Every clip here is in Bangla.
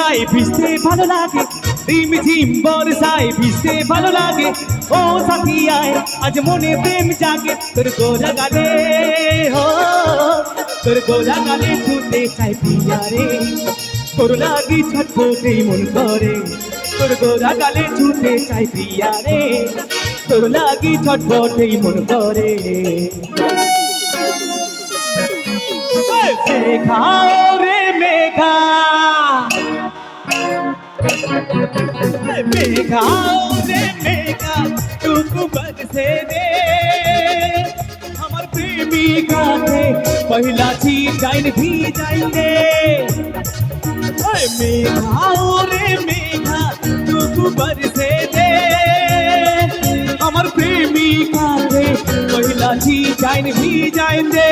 বর্ষায় ভিজতে ভালো লাগে, রিম ঝিম বর্ষায় ভিজতে ভালো লাগে। ও সাথী আয় আজ মনে প্রেম জাগে, তোর গোরা গালে হো, তোর গোরা গালে ছুটে চাই প্রিয়া রে, তোর লাগি ছটফটেই মন করে। তোর গোরা গালে ছুটে চাই প্রিয়া রে, তোর লাগি ছটফটেই মন করে। মেঘা রে মেঘা, मेघा रे मेघा टुकु बरसे दे, हमर प्रेमिका के पहला ची जाइन भी जाइन दे। मेघा रे मेघा टुकु बरसे दे, हमर प्रेमिका के पहला ची जाइन भी जाइन दे।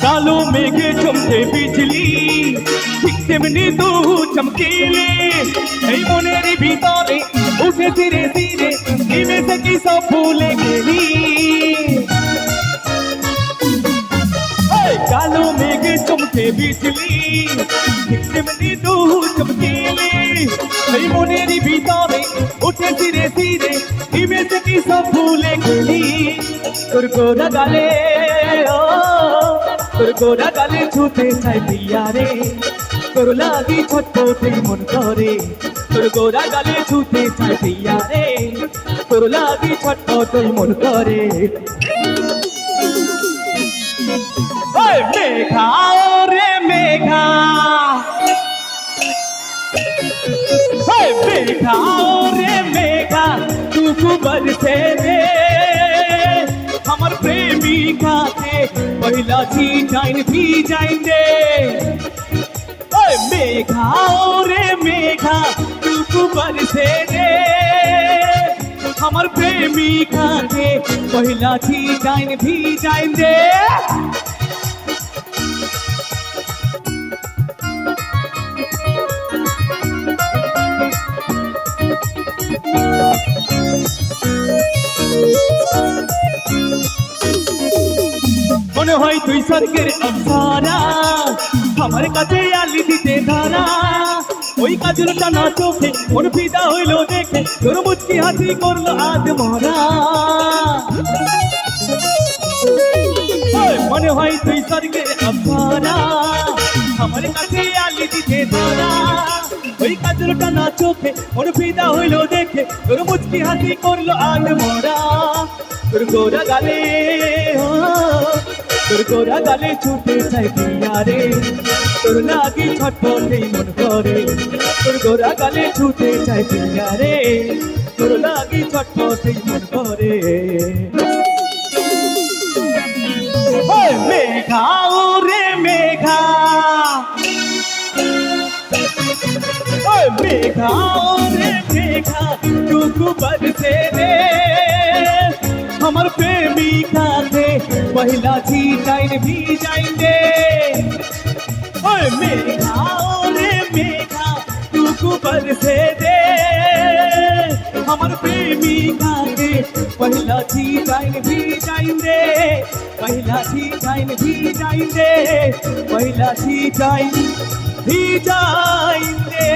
कालो मेघे चमके बिजली, ठीक तेमनी तू चमकीली। এই মনের ভিতরে উঠে ধীরে ধীরে নিভে থেকে সব ভুলে গেলি। কালো মেঘে চমকে বিজলি, ঠিক তেমনি তু চমকিলি। এই মনের ভিতরে উঠে ধীরে ধীরে নিভে থেকে সব ভুলে গেলি। তোর গোরা গালে ও, তোর গোরা গালে ছুটে চাই প্রিয়া রে, তোর লাগি ছটফটেই মন করে। তোর গোরা গালে ছুটে চাই প্রিয়া রে, তোর লাগি ছটফটেই মন করে। মেঘা রে মেঘা, मेघा रे मेघा टुकु बरसे दे, हमर प्रेमिका के पहला ची जाइन भी जाइन दे। मेघा रे मेघा टुकु बरसे दे, हमर प्रेमिका के पहला ची जाइन भी जाइन दे। মনে হয় তুই স্বর্গের অপ্সরা, আমার কাছে আলি দিতে ধরা। ওই কাজল টানা চোখে মন ফিদা হইল দেখে, তোর মুচকি হাসি করলো আজ মরা। মনে হয় তুই স্বর্গের অপ্সরা, আমার কাছে আলি দিতে ধরা। ওই কাজল টানা চোখে মন ফিদা হইল দেখে, তোর মুচকি হাসি করলো আজ মরা। তোর গোরা গালে ও, তোর গোরা গালে ছুটে চাই প্রিয়া রে, তোর লাগি ছটফটেই মন করে। তোর গোরা গালে ছুটে চাই প্রিয়া রে, তোর লাগি ছটফটেই মন করে। মেঘা রে মেঘা, मेघा रे मेघा टुकु बरसे दे, हमर प्रेमिका के पहला ची जाइन भी जाइन दे। मेघा रे मेघा टुकु बरसे दे, हमर प्रेमिका के पहला ची जाइन भी जाइन दे। पहला ची जाइन भी जाइन दे, पहला ची जाइन भी जाइन दे।